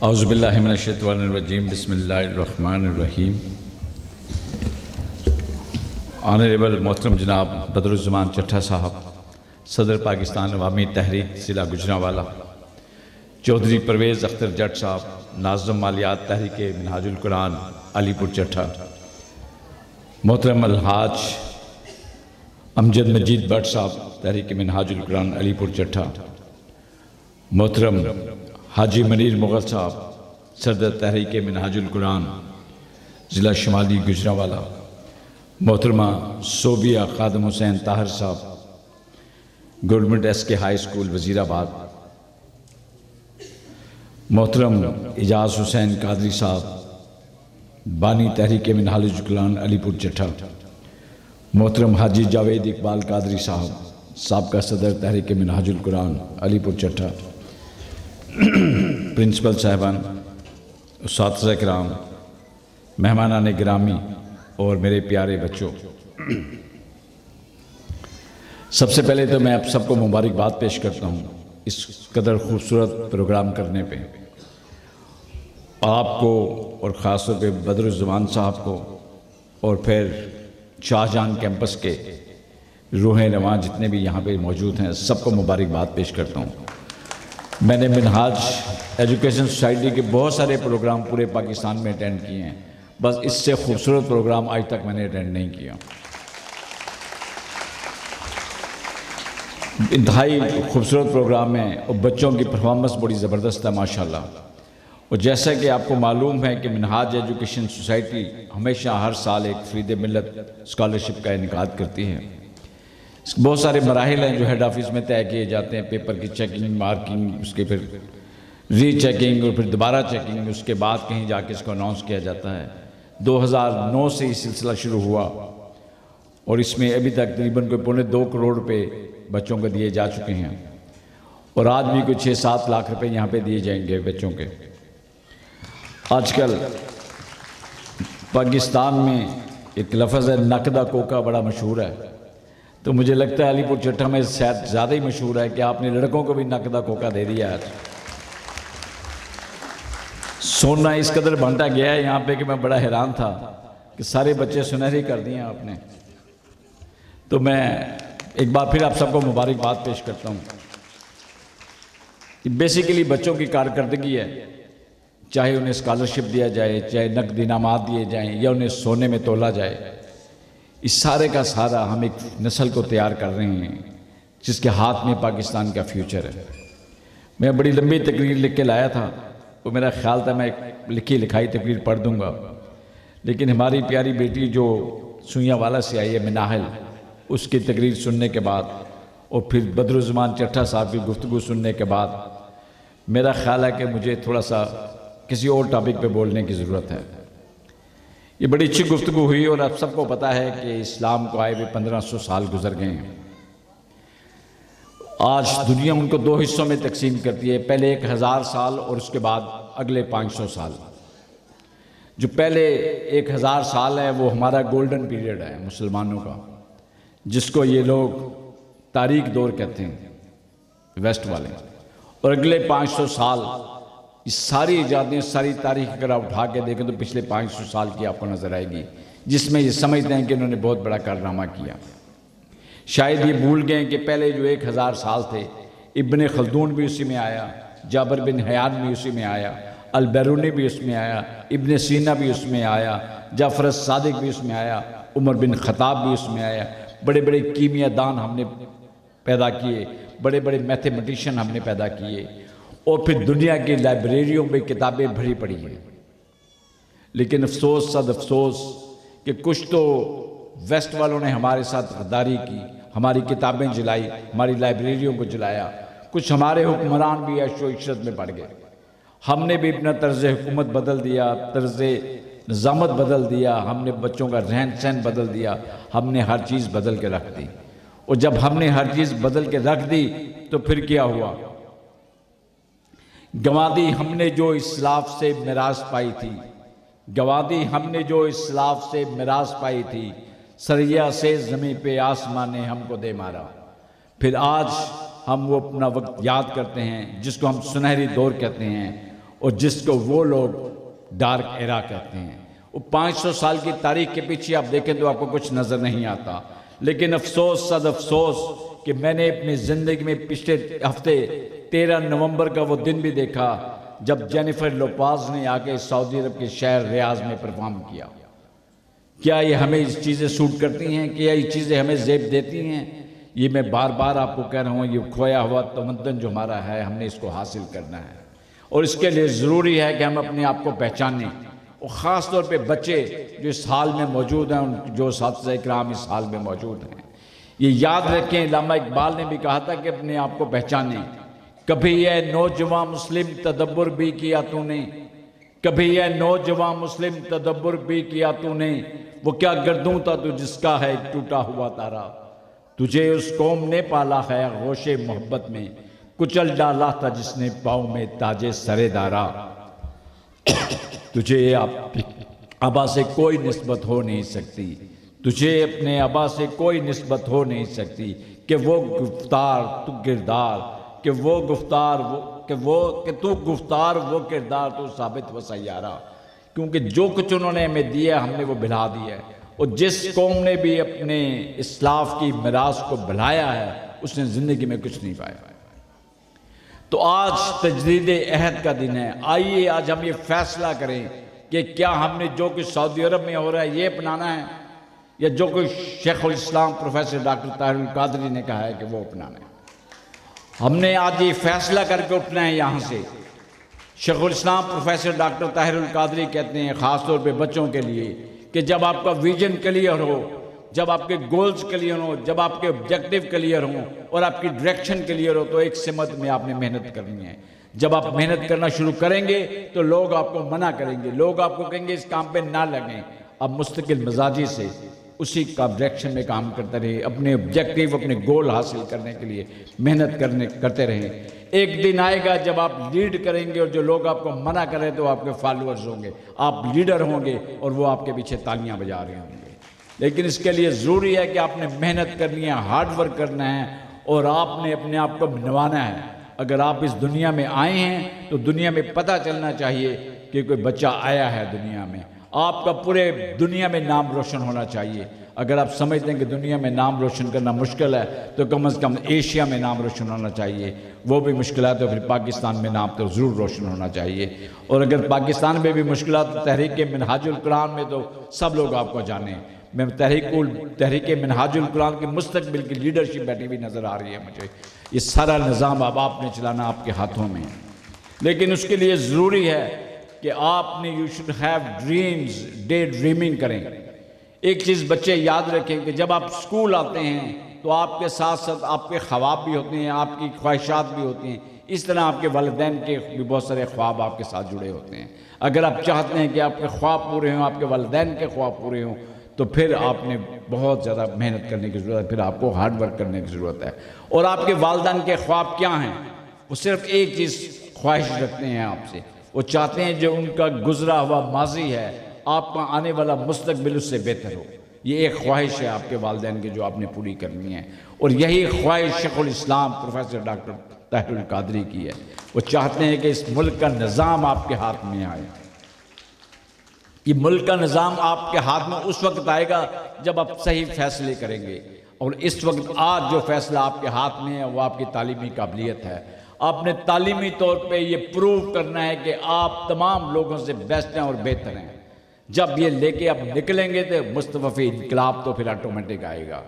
اعوذ باللہ من الشیطان الرجیم بسم اللہ الرحمن الرحیم۔ آنریبل محترم جناب بدرالزمان چٹھا صاحب، صدر پاکستان عوامی تحریک ضلع گجرانوالہ، چودھری پرویز اختر جٹ صاحب، ناظم مالیات تحریک منہاج القرآن علی پور چٹھا، محترم الحاج امجد مجید بٹ صاحب، تحریک منہاج القرآن علی پور چٹھا، محترم حاجی منیر مغل صاحب، صدر تحریک منہاج القرآن ضلع شمالی گجرانوالہ، محترمہ صوبیہ خادم حسین طاہر صاحب، گورنمنٹ ایس کے ہائی اسکول وزیر آباد، محترم اعجاز حسین قادری صاحب، بانی تحریک منہاج القرآن علی پور چٹھا، محترم حاجی جاوید اقبال قادری صاحب، سابقہ صدر تحریک منہاج القرآن علی پور چٹھا، پرنسپل صاحبان، اساتذہ کرام، مہمانان گرامی اور میرے پیارے بچوں، سب سے پہلے تو میں آپ سب کو مبارکباد پیش کرتا ہوں اس قدر خوبصورت پروگرام کرنے پہ۔ آپ کو اور خاص طور پہ بدرالزمان صاحب کو اور پھر شاہجہان کیمپس کے روح رواں جتنے بھی یہاں پہ موجود ہیں سب کو مبارکباد پیش کرتا ہوں۔ میں نے منہاج ایجوکیشن سوسائٹی کے بہت سارے پروگرام پورے پاکستان میں اٹینڈ کیے ہیں، بس اس سے خوبصورت پروگرام آج تک میں نے اٹینڈ نہیں کیا۔ انتہائی خوبصورت پروگرام ہے اور بچوں کی پرفارمنس بڑی زبردست ہے ماشاءاللہ۔ اور جیسا کہ آپ کو معلوم ہے کہ منہاج ایجوکیشن سوسائٹی ہمیشہ ہر سال ایک فرید ملت اسکالرشپ کا انعقاد کرتی ہے۔ بہت سارے مراحل ہیں جو ہیڈ آفس میں طے کیے جاتے ہیں، پیپر کی چیکنگ، مارکنگ، اس کے پھر ری چیکنگ اور پھر دوبارہ چیکنگ، اس کے بعد کہیں جا کے اس کو اناؤنس کیا جاتا ہے۔ 2009 سے یہ سلسلہ شروع ہوا اور اس میں ابھی تک تقریباً کوئی 2.25 کروڑ روپے بچوں کو دیے جا چکے ہیں اور آج بھی کوئی 6-7 لاکھ روپے یہاں پہ دیے جائیں گے بچوں کے۔ آج کل پاکستان میں ایک لفظ ہے نقدہ کوکا، بڑا مشہور ہے، تو مجھے لگتا ہے علی پور چٹھا میں شاید زیادہ ہی مشہور ہے کہ آپ نے لڑکوں کو بھی نقدہ کوکا دے دیا ہے۔ سونا اس قدر بانٹا گیا ہے یہاں پہ کہ میں بڑا حیران تھا کہ سارے بچے سنہری کر دیے ہیں آپ نے۔ تو میں ایک بار پھر آپ سب کو مبارکباد پیش کرتا ہوں۔ بیسیکلی بچوں کی کارکردگی ہے، چاہے انہیں اسکالرشپ دیا جائے، چاہے نقد انعامات دیے جائیں یا انہیں سونے میں تولا جائے، اس سارے کا سارا ہم ایک نسل کو تیار کر رہے ہیں جس کے ہاتھ میں پاکستان کا فیوچر ہے۔ میں بڑی لمبی تقریر لکھ کے لایا تھا، تو میرا خیال تھا میں ایک لکھی لکھائی تقریر پڑھ دوں گا، لیکن ہماری پیاری بیٹی جو سوئیاں والا سے آئی ہے مناحل، اس کی تقریر سننے کے بعد اور پھر بدرالزمان چٹھا صاحب کی گفتگو سننے کے بعد میرا خیال ہے کہ مجھے تھوڑا سا کسی اور ٹاپک پہ بولنے کی ضرورت ہے۔ یہ بڑی اچھی گفتگو ہوئی اور آپ سب کو پتہ ہے کہ اسلام کو آئے ہوئے 1500 سال گزر گئے ہیں۔ آج دنیا ان کو 2 حصوں میں تقسیم کرتی ہے، پہلے 1000 سال اور اس کے بعد اگلے 500 سال۔ جو پہلے 1000 سال ہے وہ ہمارا گولڈن پیریڈ ہے مسلمانوں کا، جس کو یہ لوگ تاریک دور کہتے ہیں ویسٹ والے، اور اگلے 500 سال اس ساری ایجادیں، ساری تاریخ اگر آپ اٹھا کے دیکھیں تو پچھلے 500 سال کی آپ کو نظر آئے گی، جس میں یہ سمجھتے ہیں کہ انہوں نے بہت بڑا کارنامہ کیا۔ شاید یہ بھول گئے کہ پہلے جو 1000 سال تھے، ابن خلدون بھی اسی میں آیا، جابر بن حیان بھی اسی میں آیا، البیرونی بھی اس میں آیا، ابن سینا بھی اس میں آیا، جعفر الصادق بھی اس میں آیا، عمر بن خطاب بھی اس میں آیا۔ بڑے بڑے کیمیا دان ہم نے پیدا کیے، بڑے بڑے میتھمیٹیشین ہم نے پیدا کیے، اور پھر دنیا کی لائبریریوں میں کتابیں بھری پڑی ہیں۔ لیکن افسوس، صد افسوس کہ کچھ تو ویسٹ والوں نے ہمارے ساتھ غداری کی، ہماری کتابیں جلائی، ہماری لائبریریوں کو جلایا، کچھ ہمارے حکمران بھی عیش و عشرت میں پڑ گئے۔ ہم نے بھی اپنا طرز حکومت بدل دیا، طرز نظامت بدل دیا، ہم نے بچوں کا رہن سہن بدل دیا، ہم نے ہر چیز بدل کے رکھ دی۔ اور جب ہم نے ہر چیز بدل کے رکھ دی تو پھر کیا ہوا؟ گنوا دی ہم نے جو اسلاف سے میراث پائی تھی، گنوا دی ہم نے جو اسلاف سے میراث پائی تھی، سریا سے زمین پہ آسمان نے ہم کو دے مارا۔ پھر آج ہم وہ اپنا وقت یاد کرتے ہیں جس کو ہم سنہری دور کہتے ہیں، اور جس کو وہ لوگ ڈارک ایرا کہتے ہیں۔ وہ 500 سال کی تاریخ کے پیچھے آپ دیکھیں تو آپ کو کچھ نظر نہیں آتا، لیکن افسوس صد افسوس کہ میں نے اپنی زندگی میں پچھلے ہفتے 13 نومبر کا وہ دن بھی دیکھا جب جینیفر لوپاز نے آ کے سعودی عرب کے شہر ریاض میں پرفارم کیا۔ کیا یہ ہمیں اس چیزیں سوٹ کرتی ہیں؟ کیا یہ چیزیں ہمیں زیب دیتی ہیں؟ یہ میں بار بار آپ کو کہہ رہا ہوں، یہ کھویا ہوا تمدن جو ہمارا ہے، ہم نے اس کو حاصل کرنا ہے، اور اس کے لیے ضروری ہے کہ ہم اپنے آپ کو پہچانیں، اور خاص طور پہ بچے جو اس حال میں موجود ہیں، جو اساتذہ اکرام اس حال میں موجود ہیں، یہ یاد رکھیں۔ علامہ اقبال نے بھی کہا تھا کہ اپنے آپ کو پہچانیں۔ کبھی یہ نوجوان مسلم تدبر بھی کیا تو نے، کبھی یہ نوجوان مسلم تدبر بھی کیا تو نے، وہ کیا گردوں تھا تو جس کا ہے ایک ٹوٹا ہوا تارا، تجھے اس قوم نے پالا ہے غوش محبت میں، کچل ڈالا تھا جس نے پاؤں میں تاج سر دارا۔ تجھے ابا سے کوئی نسبت ہو نہیں سکتی، تجھے اپنے ابا سے کوئی نسبت ہو نہیں سکتی، کہ وہ گفتار تو کردار، کہ وہ گفتار کہ تو گفتار وہ کردار تو ثابت و سیارہ، کیونکہ جو کچھ انہوں نے ہمیں دیا ہم نے وہ بھلا دیا ہے، اور جس قوم نے بھی اپنے اسلاف کی میراث کو بھلایا ہے اس نے زندگی میں کچھ نہیں پایا۔ تو آج تجدید عہد کا دن ہے، آئیے آج ہم یہ فیصلہ کریں کہ کیا ہم نے جو کچھ سعودی عرب میں ہو رہا ہے یہ اپنانا ہے، یا جو کچھ شیخ الاسلام پروفیسر ڈاکٹر طاہر القادری نے کہا ہے کہ وہ اپنانا ہے۔ ہم نے آج یہ فیصلہ کر کے اٹھنا ہے یہاں سے۔ شیخ الاسلام پروفیسر ڈاکٹر طاہر القادری کہتے ہیں خاص طور پہ بچوں کے لیے کہ جب آپ کا ویژن کلیئر ہو، جب آپ کے گولز کلیئر ہوں، جب آپ کے آبجیکٹیو کلیئر ہوں اور آپ کی ڈائریکشن کلیئر ہو، تو ایک سمت میں آپ نے محنت کرنی ہے۔ جب آپ محنت کرنا شروع کریں گے تو لوگ آپ کو منع کریں گے، لوگ آپ کو کہیں گے اس کام پہ نہ لگیں۔ آپ مستقل مزاجی سے اسی کا ڈائریکشن میں کام کرتے رہیں، اپنے آبجیکٹیو اپنے گول حاصل کرنے کے لیے محنت کرتے رہیں۔ ایک دن آئے گا جب آپ لیڈ کریں گے اور جو لوگ آپ کو منع کریں تو آپ کے فالوورز ہوں گے، آپ لیڈر ہوں گے اور وہ آپ کے پیچھے تالیاں بجا رہے ہوں گے۔ لیکن اس کے لیے ضروری ہے کہ آپ نے محنت کرنی ہے، ہارڈ ورک کرنا ہے، اور آپ نے اپنے آپ کو بنوانا ہے۔ اگر آپ اس دنیا میں آئے ہیں تو دنیا میں پتہ چلنا چاہیے کہ کوئی بچہ آیا ہے دنیا میں، آپ کا پورے دنیا میں نام روشن ہونا چاہیے۔ اگر آپ سمجھتے ہیں کہ دنیا میں نام روشن کرنا مشکل ہے تو کم از کم ایشیا میں نام روشن ہونا چاہیے، وہ بھی مشکلات تو پھر پاکستان میں نام تو ضرور روشن ہونا چاہیے، اور اگر پاکستان میں بھی مشکلات تو تحریک منہاج القرآن میں تو سب لوگ آپ کو جانیں۔ میں تحریک منہاج القرآن کے مستقبل کی لیڈرشپ بیٹھی ہوئی نظر آ رہی ہے مجھے۔ یہ سارا نظام اب آپ نے چلانا آپ کے ہاتھوں میں، لیکن اس کے لیے ضروری ہے کہ آپ نے you should have dreams, day dreaming کریں۔ ایک چیز بچے یاد رکھیں کہ جب آپ اسکول آتے ہیں تو آپ کے ساتھ ساتھ آپ کے خواب بھی ہوتے ہیں، آپ کی خواہشات بھی ہوتی ہیں، اس طرح آپ کے والدین کے بھی بہت سارے خواب آپ کے ساتھ جڑے ہوتے ہیں۔ اگر آپ چاہتے ہیں کہ آپ کے خواب پورے ہوں، آپ کے والدین کے خواب پورے ہوں، تو پھر آپ نے بہت زیادہ محنت کرنے کی ضرورت ہے، پھر آپ کو ہارڈ ورک کرنے کی ضرورت ہے۔ اور آپ کے والدین کے خواب کیا ہیں؟ وہ صرف ایک چیز خواہش رکھتے ہیں آپ سے، وہ چاہتے ہیں جو ان کا گزرا ہوا ماضی ہے آپ کا آنے والا مستقبل اس سے بہتر ہو۔ یہ ایک خواہش ہے آپ کے والدین کی جو آپ نے پوری کرنی ہے، اور یہی خواہش شیخ الاسلام پروفیسر ڈاکٹر طاہر القادری کی ہے۔ وہ چاہتے ہیں کہ اس ملک کا نظام آپ کے ہاتھ میں آئے۔ یہ ملک کا نظام آپ کے ہاتھ میں اس وقت آئے گا جب آپ صحیح فیصلے کریں گے، اور اس وقت آج جو فیصلہ آپ کے ہاتھ میں ہے وہ آپ کی تعلیمی قابلیت ہے۔ آپ نے تعلیمی طور پہ یہ پروو کرنا ہے کہ آپ تمام لوگوں سے بیسٹ ہیں اور بہتر ہیں۔ جب یہ لے کے آپ نکلیں گے تو مصطفی انقلاب تو پھر آٹومیٹک آئے گا۔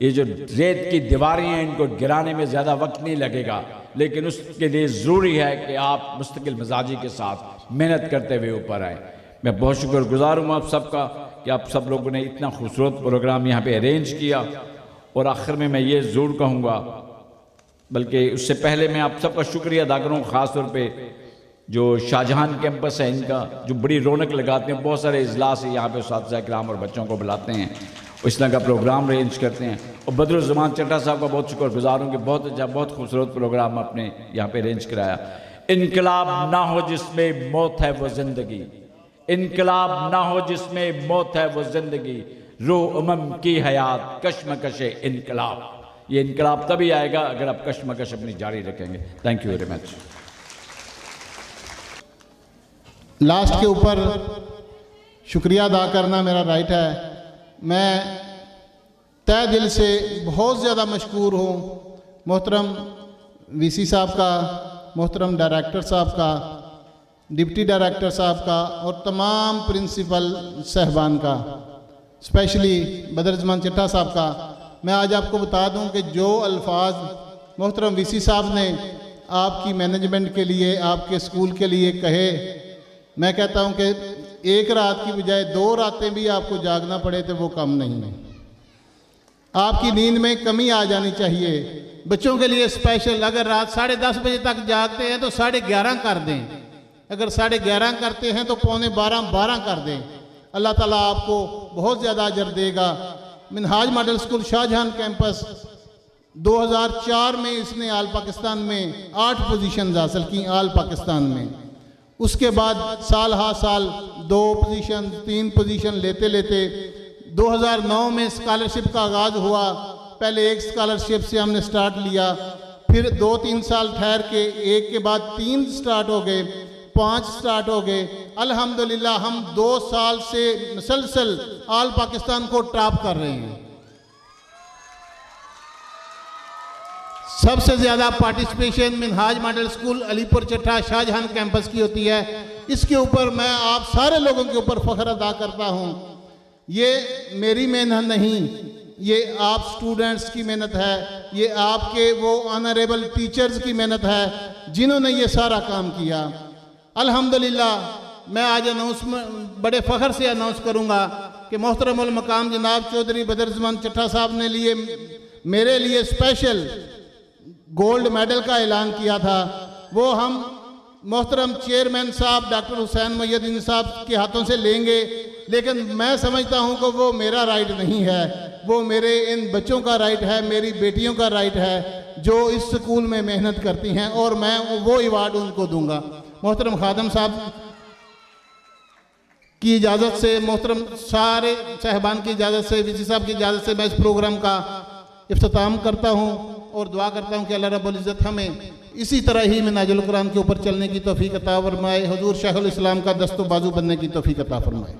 یہ جو ریت کی دیواریں ہیں ان کو گرانے میں زیادہ وقت نہیں لگے گا، لیکن اس کے لیے ضروری ہے کہ آپ مستقل مزاجی کے ساتھ محنت کرتے ہوئے اوپر آئیں۔ میں بہت شکر گزار ہوں آپ سب کا کہ آپ سب لوگوں نے اتنا خوبصورت پروگرام یہاں پہ ارینج کیا، اور آخر میں یہ ضرور کہوں گا، بلکہ اس سے پہلے میں آپ سب کا شکریہ ادا کروں، خاص طور پہ جو شاہجہان کیمپس ہے ان کا جو بڑی رونق لگاتے ہیں، بہت سارے اجلاس ہیں یہاں پہ، اساتذہ کرام اور بچوں کو بلاتے ہیں، اس طرح کا پروگرام ارینج کرتے ہیں، اور بدرالزمان چٹا صاحب کا بہت شکر گزار ہوں کہ بہت اچھا بہت خوبصورت پروگرام آپ نے یہاں پہ ارینج کرایا۔ انقلاب نہ ہو جس میں موت ہے وہ زندگی، انقلاب نہ ہو جس میں موت ہے وہ زندگی، روح امم کی حیات کشمکش انقلاب۔ یہ انقلاب تبھی آئے گا اگر آپ کشمکش اپنی جاری رکھیں گے۔ Thank you very much. Last کے اوپر شکریہ ادا کرنا میرا رائٹ ہے. میں تہ دل سے بہت زیادہ مشکور ہوں محترم وی سی صاحب کا, محترم ڈائریکٹر صاحب کا, ڈپٹی ڈائریکٹر صاحب کا اور تمام پرنسپل صاحبان کا, اسپیشلی بدرزمان چٹھا صاحب کا. میں آج آپ کو بتا دوں کہ جو الفاظ محترم وی سی صاحب نے آپ کی مینجمنٹ کے لیے, آپ کے اسکول کے لیے کہے, میں کہتا ہوں کہ ایک رات کی بجائے 2 راتیں بھی آپ کو جاگنا پڑے تو وہ کم نہیں ہے. آپ کی نیند میں کمی آ جانی چاہیے. بچوں کے لیے اسپیشل اگر رات 10:30 بجے تک جاگتے ہیں تو 11:30 کر دیں, اگر 11:30 کرتے ہیں تو 11:45 کر دیں. اللہ تعالیٰ آپ کو بہت زیادہ اجر دے گا. منہاج ماڈل اسکول شاہجہان کیمپس 2004 میں اس نے آل پاکستان میں 8 پوزیشنز حاصل کی آل پاکستان میں. اس کے بعد سال ہا سال 2 پوزیشن 3 پوزیشن لیتے لیتے 2009 میں اسکالرشپ کا آغاز ہوا. پہلے 1 اسکالرشپ سے ہم نے سٹارٹ لیا, پھر 2-3 سال ٹھہر کے 1 کے بعد 3 سٹارٹ ہو گئے, 5 سٹارٹ ہو گئے. الحمدللہ ہم 2 سال سے مسلسل آل پاکستان کو ٹاپ کر رہے ہیں. سب سے زیادہ پارٹیسپیشن منہاج ماڈل اسکول علی پور چٹھا شاہجہان کیمپس کی ہوتی ہے. اس کے اوپر میں آپ سارے لوگوں کے اوپر فخر ادا کرتا ہوں. یہ میری محنت نہیں, یہ آپ سٹوڈنٹس کی محنت ہے, یہ آپ کے وہ آنریبل ٹیچرز کی محنت ہے جنہوں نے یہ سارا کام کیا. الحمدللہ میں آج بڑے فخر سے اناؤنس کروں گا کہ محترم المقام جناب چودھری بدرزمان چٹھا صاحب نے میرے لیے اسپیشل گولڈ میڈل کا اعلان کیا تھا. وہ ہم محترم چیئرمین صاحب ڈاکٹر حسین محی الدین صاحب کے ہاتھوں سے لیں گے, لیکن میں سمجھتا ہوں کہ وہ میرا رائٹ نہیں ہے, وہ میرے ان بچوں کا رائٹ ہے, میری بیٹیوں کا رائٹ ہے جو اس سکول میں محنت کرتی ہیں, اور میں وہ ایوارڈ ان کو دوں گا. محترم خادم صاحب کی اجازت سے, محترم سارے صاحبان کی اجازت سے, وی سی صاحب کی اجازت سے میں اس پروگرام کا افتتام کرتا ہوں اور دعا کرتا ہوں کہ اللہ رب العزت ہمیں اسی طرح ہی منہاج القرآن کے اوپر چلنے کی توفیق عطا فرمائے, حضور شیخ الاسلام کا دست و بازو بننے کی توفیق عطا فرمائے.